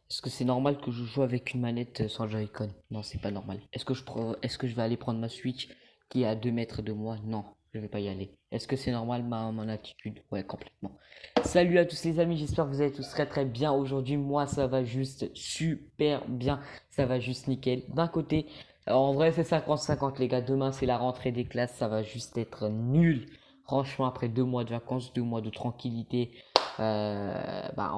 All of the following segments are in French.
Est-ce que c'est normal que je joue avec une manette sans Joy-Con? Non, c'est pas normal. Est-ce que je vais aller prendre ma Switch qui est à 2 mètres de moi? Non, je vais pas y aller. Est-ce que c'est normal mon attitude? Ouais, complètement. Salut à tous les amis, j'espère que vous allez tous très très bien aujourd'hui. Moi, ça va juste super bien. Ça va juste nickel. D'un côté, alors, en vrai, c'est 50-50 les gars. Demain, c'est la rentrée des classes. Ça va juste être nul. Franchement, après 2 mois de vacances, 2 mois de tranquillité, on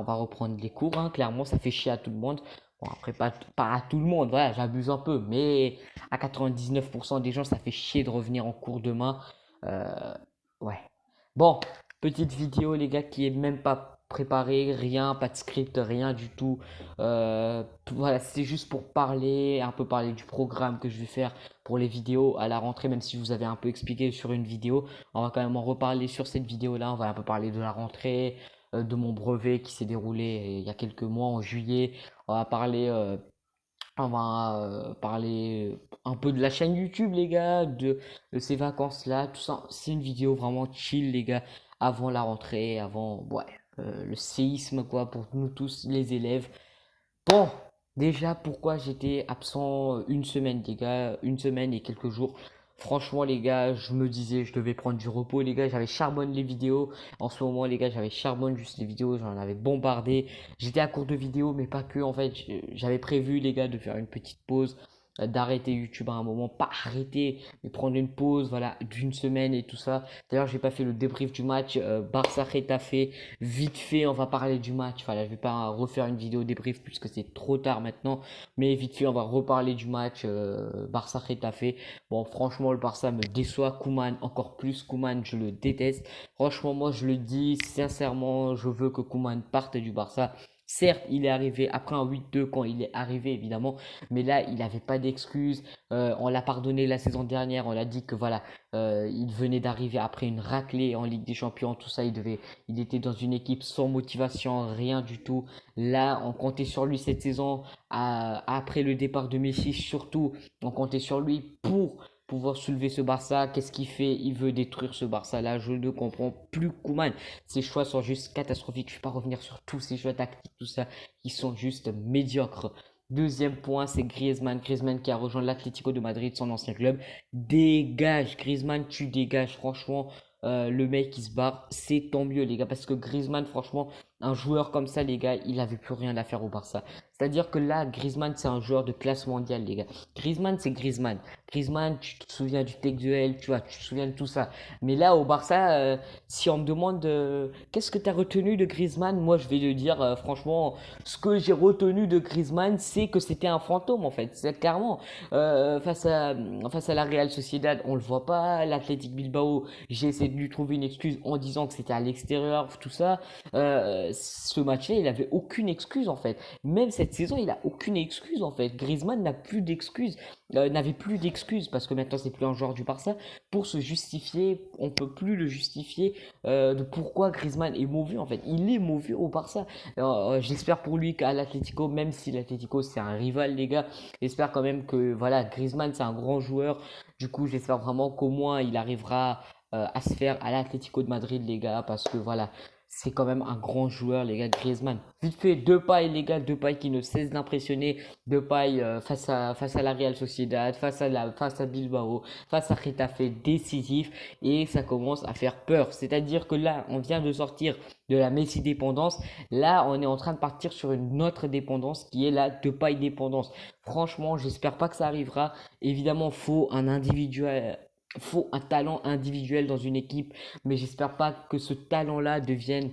va reprendre les cours, hein. Clairement, ça fait chier à tout le monde. Bon, après, pas à tout le monde, voilà, j'abuse un peu, mais à 99% des gens, ça fait chier de revenir en cours demain. Euh, ouais. Bon, petite vidéo, les gars, qui est même pas préparée, rien, pas de script, rien du tout. Voilà, c'est juste pour parler, un peu parler du programme que je vais faire pour les vidéos à la rentrée, même si je vous avais un peu expliqué sur une vidéo. On va quand même en reparler sur cette vidéo-là. On va un peu parler de la rentrée, de mon brevet qui s'est déroulé il y a quelques mois en juillet. On va parler, parler un peu de la chaîne YouTube, les gars, de ces vacances-là, tout ça. C'est une vidéo vraiment chill, les gars, avant la rentrée, avant, ouais, le séisme, quoi, pour nous tous, les élèves. Bon, déjà, pourquoi j'étais absent une semaine, les gars, une semaine et quelques jours. Franchement, les gars, je me disais, je devais prendre du repos, les gars. J'avais charbonné les vidéos. En ce moment, les gars, j'avais charbonné juste les vidéos. J'en avais bombardé. J'étais à court de vidéos, mais pas que. En fait, j'avais prévu, les gars, de faire une petite pause, d'arrêter YouTube à un moment. Pas arrêter, mais prendre une pause, voilà, d'une semaine et tout ça. D'ailleurs, j'ai pas fait le débrief du match Barça-Retafe. Vite fait, on va parler du match. Voilà, je vais pas refaire une vidéo débrief puisque c'est trop tard maintenant. Mais vite fait, on va reparler du match Barça-Retafe. Bon, franchement, le Barça me déçoit. Koeman, encore plus. Koeman, je le déteste. Franchement, moi, je le dis sincèrement, je veux que Koeman parte du Barça. Certes, il est arrivé après un 8-2 quand il est arrivé, évidemment. Mais là, il n'avait pas d'excuses. On l'a pardonné la saison dernière. On l'a dit que voilà, il venait d'arriver après une raclée en Ligue des Champions. Tout ça, il était dans une équipe sans motivation, rien du tout. Là, on comptait sur lui cette saison. Après le départ de Messi, surtout, on comptait sur lui pour pouvoir soulever ce Barça. Qu'est-ce qu'il fait? Il veut détruire ce Barça-là. Je ne comprends plus Koeman. Ses choix sont juste catastrophiques. Je ne vais pas revenir sur tous ses choix tactiques, tout ça. Ils sont juste médiocres. Deuxième point, c'est Griezmann. Griezmann qui a rejoint l'Atlético de Madrid, son ancien club. Dégage, Griezmann, tu dégages. Franchement, le mec qui se barre, c'est tant mieux, les gars. Parce que Griezmann, franchement, un joueur comme ça, les gars, il n'avait plus rien à faire au Barça. C'est-à-dire que là, Griezmann, c'est un joueur de classe mondiale, les gars. Griezmann, c'est Griezmann. Griezmann, tu te souviens du Tech Duel, tu vois, tu te souviens de tout ça. Mais là, au Barça, si on me demande qu'est-ce que tu as retenu de Griezmann, moi, je vais te dire, franchement, ce que j'ai retenu de Griezmann, c'est que c'était un fantôme, en fait. C'est clairement, face à la Real Sociedad, on le voit pas. L'Athletic Bilbao, j'ai essayé de lui trouver une excuse en disant que c'était à l'extérieur, tout ça. Ce match-là, il avait aucune excuse, en fait. Même cette saison, il a aucune excuse, en fait. Griezmann n'a plus d'excuses. N'avait plus d'excuses parce que maintenant c'est plus un joueur du Barça pour se justifier. On peut plus le justifier de pourquoi Griezmann est mauvais, en fait. Il est mauvais au Barça. J'espère pour lui qu'à l'Atlético, même si l'Atlético c'est un rival, les gars, j'espère quand même que voilà, Griezmann c'est un grand joueur. Du coup, j'espère vraiment qu'au moins il arrivera à se faire à l'Atlético de Madrid, les gars, parce que voilà, c'est quand même un grand joueur, les gars, Griezmann. Vite fait, Depay, les gars, Depay qui ne cesse d'impressionner. Depay face à la Real Sociedad, face à Bilbao, face à Getafe, décisif. Et ça commence à faire peur. C'est-à-dire que là, on vient de sortir de la Messi dépendance. Là, on est en train de partir sur une autre dépendance qui est la Depay dépendance. Franchement, j'espère pas que ça arrivera. Évidemment, faut un talent individuel dans une équipe, mais j'espère pas que ce talent-là devienne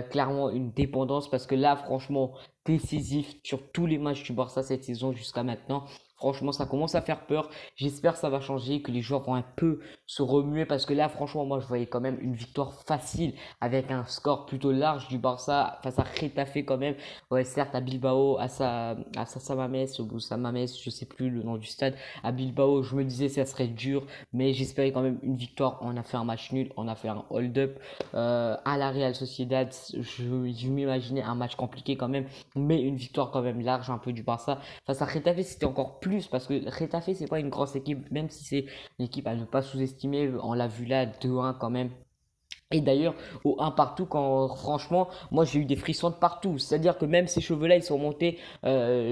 clairement une dépendance parce que là, franchement, décisif sur tous les matchs du Barça cette saison jusqu'à maintenant. Franchement, ça commence à faire peur. J'espère que ça va changer, que les joueurs vont un peu se remuer parce que là, franchement, moi, je voyais quand même une victoire facile avec un score plutôt large du Barça face à Getafe quand même. Ouais, certes, à Bilbao, à Samames, ou Samames, je sais plus le nom du stade. À Bilbao, je me disais ça serait dur, mais j'espérais quand même une victoire. On a fait un match nul, on a fait un hold-up. À la Real Sociedad, je m'imaginais un match compliqué quand même, mais une victoire quand même large un peu du Barça. Face à Getafe, c'était encore plus parce que Getafe, c'est pas une grosse équipe, même si c'est une équipe à ne pas sous-estimer. On l'a vu là, 2-1 quand même. Et d'ailleurs, au un partout, quand franchement, moi j'ai eu des frissons de partout. C'est-à-dire que même ces cheveux-là, ils sont montés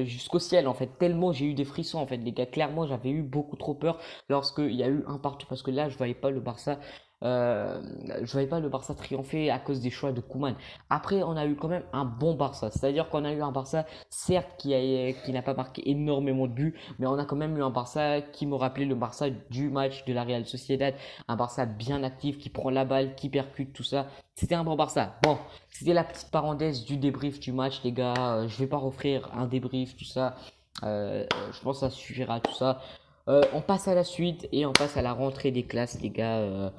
jusqu'au ciel en fait. Tellement j'ai eu des frissons en fait, les gars. Clairement, j'avais eu beaucoup trop peur lorsqu'il y a eu un partout parce que là, je voyais pas le Barça. Je voyais pas le Barça triompher à cause des choix de Koeman. Après, on a eu quand même un bon Barça. C'est-à-dire qu'on a eu un Barça, certes, qui n'a pas marqué énormément de buts, mais on a quand même eu un Barça qui me rappelait le Barça du match de la Real Sociedad, un Barça bien actif, qui prend la balle, qui percute, tout ça. C'était un bon Barça. Bon, c'était la petite parenthèse du débrief du match, les gars. Je vais pas refaire un débrief, tout ça. Je pense que ça suffira, tout ça. On passe à la suite et on passe à la rentrée des classes, les gars.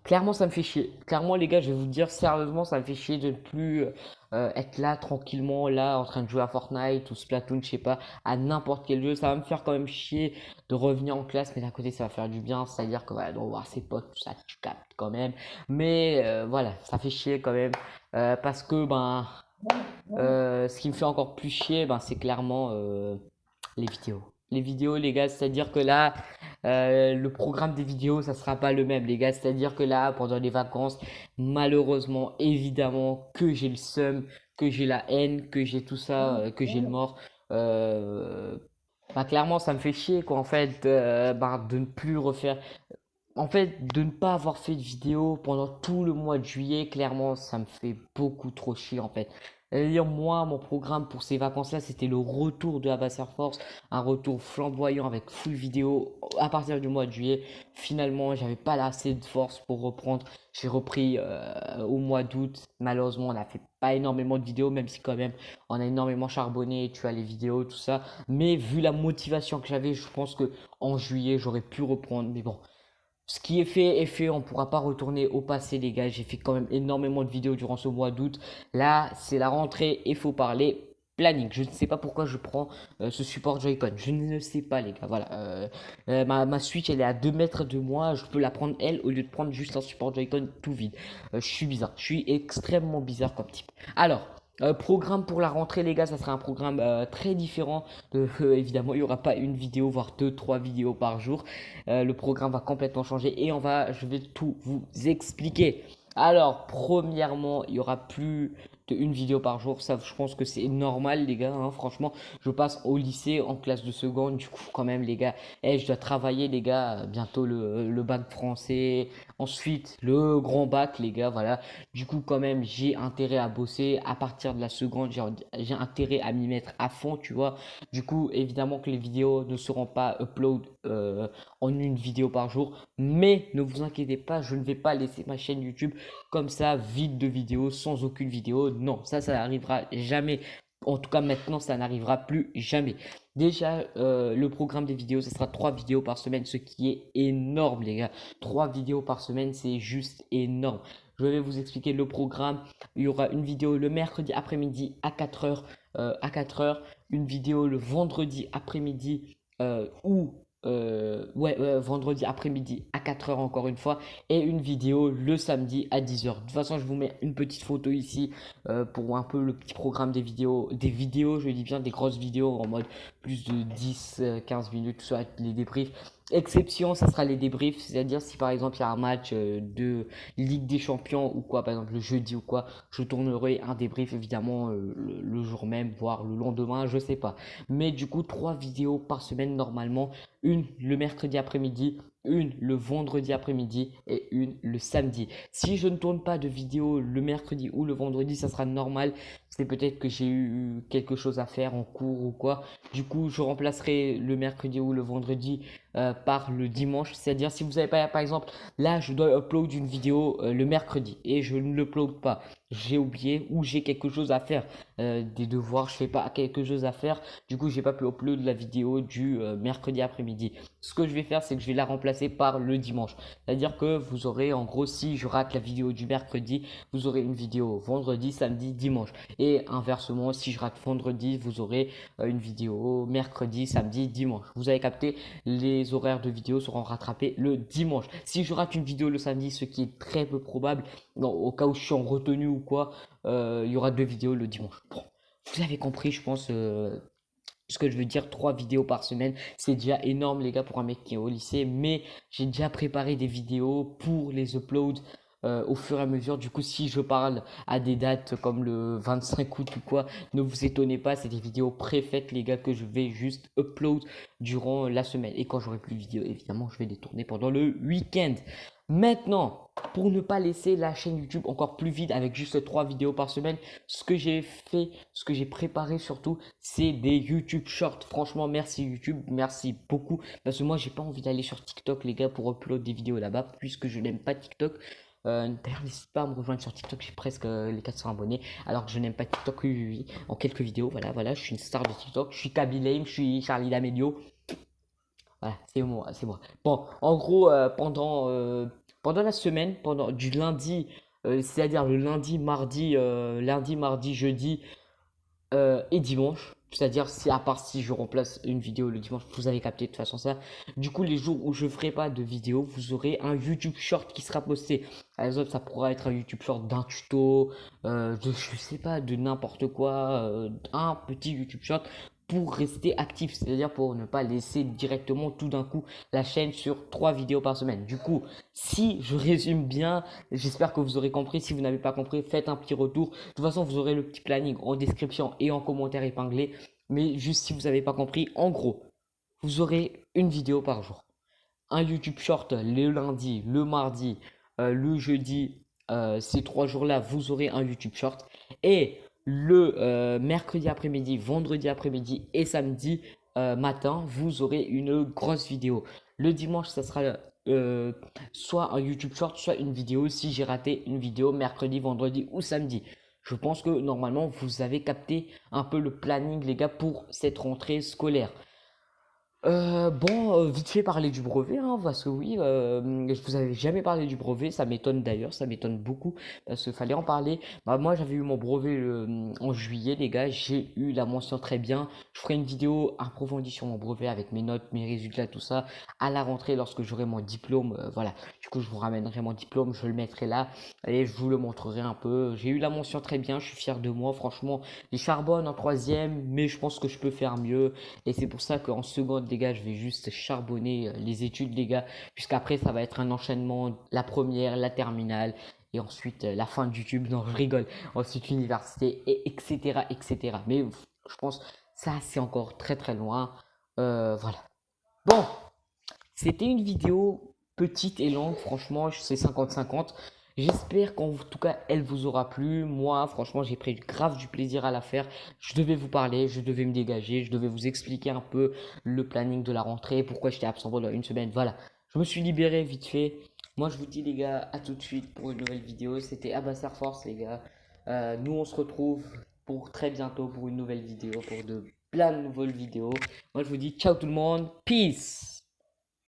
Clairement, ça me fait chier. Clairement, les gars, je vais vous dire sérieusement, ça me fait chier de ne plus être là tranquillement, là, en train de jouer à Fortnite ou Splatoon, je sais pas, à n'importe quel jeu. Ça va me faire quand même chier de revenir en classe, mais d'un côté, ça va faire du bien. C'est-à-dire que voilà, de revoir ses potes, tout ça, tu captes quand même. Mais voilà, ça fait chier quand même. Parce que, ben, ce qui me fait encore plus chier, ben, c'est clairement les vidéos. Les vidéos, les gars, c'est-à-dire que là, le programme des vidéos, ça sera pas le même, les gars. C'est-à-dire que là, pendant les vacances, malheureusement, évidemment, que j'ai le seum, que j'ai la haine, que j'ai tout ça, que j'ai le mort. Euh, Bah, clairement, ça me fait chier, quoi, en fait, bah, de ne plus refaire. En fait, de ne pas avoir fait de vidéo pendant tout le mois de juillet, clairement, ça me fait beaucoup trop chier en fait. C'est-à-dire, moi, mon programme pour ces vacances-là, c'était le retour de Abbas Air Force, un retour flamboyant avec full vidéo à partir du mois de juillet. Finalement, j'avais pas assez de force pour reprendre. J'ai repris au mois d'août. Malheureusement, on n'a fait pas énormément de vidéos, même si quand même on a énormément charbonné, tu as les vidéos, tout ça. Mais vu la motivation que j'avais, je pense que en juillet, j'aurais pu reprendre. Mais bon, ce qui est fait, on ne pourra pas retourner au passé, les gars. J'ai fait quand même énormément de vidéos durant ce mois d'août. Là, c'est la rentrée et il faut parler planning. Je ne sais pas pourquoi je prends ce support Joy-Con. Je ne sais pas, les gars. Voilà. Ma Switch, elle est à 2 mètres de moi. Je peux la prendre, elle, au lieu de prendre juste un support Joy-Con tout vide. Je suis bizarre. Je suis extrêmement bizarre comme type. Alors, programme pour la rentrée, les gars, ça sera un programme très différent. Évidemment, il n'y aura pas une vidéo, voire deux, trois vidéos par jour. Le programme va complètement changer et je vais tout vous expliquer. Alors, premièrement, il y aura plus d'une vidéo par jour. Ça, je pense que c'est normal, les gars, hein. Franchement, je passe au lycée en classe de seconde. Du coup, quand même, les gars, je dois travailler, les gars. Bientôt le bac français. Ensuite, le grand bac, les gars. Voilà. Du coup, quand même, j'ai intérêt à bosser. À partir de la seconde, j'ai intérêt à m'y mettre à fond, tu vois. Du coup, évidemment que les vidéos ne seront pas upload en une vidéo par jour. Mais ne vous inquiétez pas, je ne vais pas laisser ma chaîne YouTube comme ça, vide de vidéos, sans aucune vidéo. Non, ça n'arrivera jamais. En tout cas, maintenant, ça n'arrivera plus jamais. Déjà, le programme des vidéos, ce sera 3 vidéos par semaine, ce qui est énorme, les gars. 3 vidéos par semaine, c'est juste énorme. Je vais vous expliquer le programme. Il y aura une vidéo le mercredi après-midi à 4h. À 4h. Une vidéo le vendredi après-midi vendredi après-midi à 4h encore une fois, et une vidéo le samedi à 10h. De toute façon, je vous mets une petite photo ici pour un peu le petit programme des vidéos, je dis bien des grosses vidéos en mode plus de 10-15 minutes, tout ça, les débriefs. Exception, ça sera les débriefs, c'est-à-dire si par exemple il y a un match de Ligue des Champions ou quoi, par exemple le jeudi ou quoi, je tournerai un débrief évidemment le jour même, voire le lendemain, je sais pas. Mais du coup, 3 vidéos par semaine normalement, une le mercredi après-midi, une le vendredi après-midi et une le samedi. Si je ne tourne pas de vidéo le mercredi ou le vendredi, ça sera normal. C'est peut-être que j'ai eu quelque chose à faire en cours ou quoi. Du coup, je remplacerai le mercredi ou le vendredi par le dimanche. C'est-à-dire, si vous n'avez pas, par exemple, là, je dois upload une vidéo le mercredi et je ne l'upload pas. J'ai oublié ou j'ai quelque chose à faire. Des devoirs, je fais pas quelque chose à faire. Du coup, j'ai pas pu upload la vidéo du mercredi après-midi. Ce que je vais faire, c'est que je vais la remplacer par le dimanche. C'est-à-dire que vous aurez, en gros, si je rate la vidéo du mercredi, vous aurez une vidéo vendredi, samedi, dimanche. Et inversement, si je rate vendredi, vous aurez une vidéo mercredi, samedi, dimanche. Vous avez capté, les horaires de vidéo seront rattrapés le dimanche. Si je rate une vidéo le samedi, ce qui est très peu probable, au cas où je suis en retenue ou quoi, il y aura 2 vidéos le dimanche. Bon, vous avez compris, je pense, ce que je veux dire. 3 vidéos par semaine, c'est déjà énorme, les gars, pour un mec qui est au lycée. Mais j'ai déjà préparé des vidéos pour les uploads au fur et à mesure. Du coup, si je parle à des dates comme le 25 août ou quoi, ne vous étonnez pas, c'est des vidéos préfaites les gars que je vais juste upload durant la semaine. Et quand j'aurai plus de vidéos, évidemment, je vais les tourner pendant le week-end. Maintenant, pour ne pas laisser la chaîne YouTube encore plus vide avec juste 3 vidéos par semaine, ce que j'ai fait, ce que j'ai préparé surtout, c'est des YouTube Shorts. Franchement, merci YouTube, merci beaucoup. Parce que moi, j'ai pas envie d'aller sur TikTok, les gars, pour upload des vidéos là-bas, puisque je n'aime pas TikTok. D'ailleurs, n'hésite pas à me rejoindre sur TikTok, j'ai presque les 400 abonnés, alors que je n'aime pas TikTok. Oui, oui, oui. En quelques vidéos, voilà, je suis une star de TikTok, je suis Kaby Lame, je suis Charlie D'Amelio. Voilà, c'est moi, c'est moi. Bon, en gros, pendant la semaine, pendant du lundi, c'est-à-dire le lundi, mardi, jeudi et dimanche. C'est-à-dire, si, à part si je remplace une vidéo le dimanche, vous avez capté de toute façon ça. Du coup, les jours où je ferai pas de vidéo, vous aurez un YouTube Short qui sera posté. Par exemple, ça pourra être un YouTube Short d'un tuto, je sais pas, de n'importe quoi, un petit YouTube Short pour rester actif, c'est-à-dire pour ne pas laisser directement tout d'un coup la chaîne sur 3 vidéos par semaine. Du coup, si je résume bien, j'espère que vous aurez compris. Si vous n'avez pas compris, faites un petit retour. De toute façon, vous aurez le petit planning en description et en commentaire épinglé. Mais juste si vous n'avez pas compris, en gros, vous aurez une vidéo par jour. Un YouTube Short le lundi, le mardi, le jeudi. Ces 3 jours-là, vous aurez un YouTube Short. Et le mercredi après-midi, vendredi après-midi et samedi matin, vous aurez une grosse vidéo. Le dimanche, ça sera euh, soit un YouTube Short, soit une vidéo si j'ai raté une vidéo mercredi, vendredi ou samedi. Je pense que normalement, vous avez capté un peu le planning, les gars, pour cette rentrée scolaire. Bon, vite fait parler du brevet, hein, parce que oui, je vous avais jamais parlé du brevet, ça m'étonne d'ailleurs, ça m'étonne beaucoup, parce qu'il fallait en parler. Bah, moi, j'avais eu mon brevet en juillet, les gars, j'ai eu la mention très bien. Je ferai une vidéo approfondie sur mon brevet avec mes notes, mes résultats, tout ça, à la rentrée lorsque j'aurai mon diplôme. Voilà, du coup, je vous ramènerai mon diplôme, je le mettrai là, et je vous le montrerai un peu. J'ai eu la mention très bien, je suis fier de moi, franchement. Les charbonnes en troisième, mais je pense que je peux faire mieux. Et c'est pour ça qu'en seconde, les gars, je vais juste charbonner les études, les gars, puisqu'après, ça va être un enchaînement, la première, la terminale, et ensuite la fin de YouTube. Non, je rigole. Ensuite, l'université, et etc., etc. Mais je pense ça, c'est encore très très loin. Voilà. Bon, c'était une vidéo petite et longue, franchement, c'est 50-50. J'espère qu'en tout cas, elle vous aura plu. Moi, franchement, j'ai pris grave du plaisir à la faire. Je devais vous parler, je devais me dégager, je devais vous expliquer un peu le planning de la rentrée, pourquoi j'étais absent pendant une semaine. Voilà, je me suis libéré vite fait. Moi, je vous dis, les gars, à tout de suite pour une nouvelle vidéo. C'était Abbas Air Force, les gars. Nous, on se retrouve pour très bientôt pour une nouvelle vidéo, pour de plein de nouvelles vidéos. Moi, je vous dis ciao tout le monde, peace!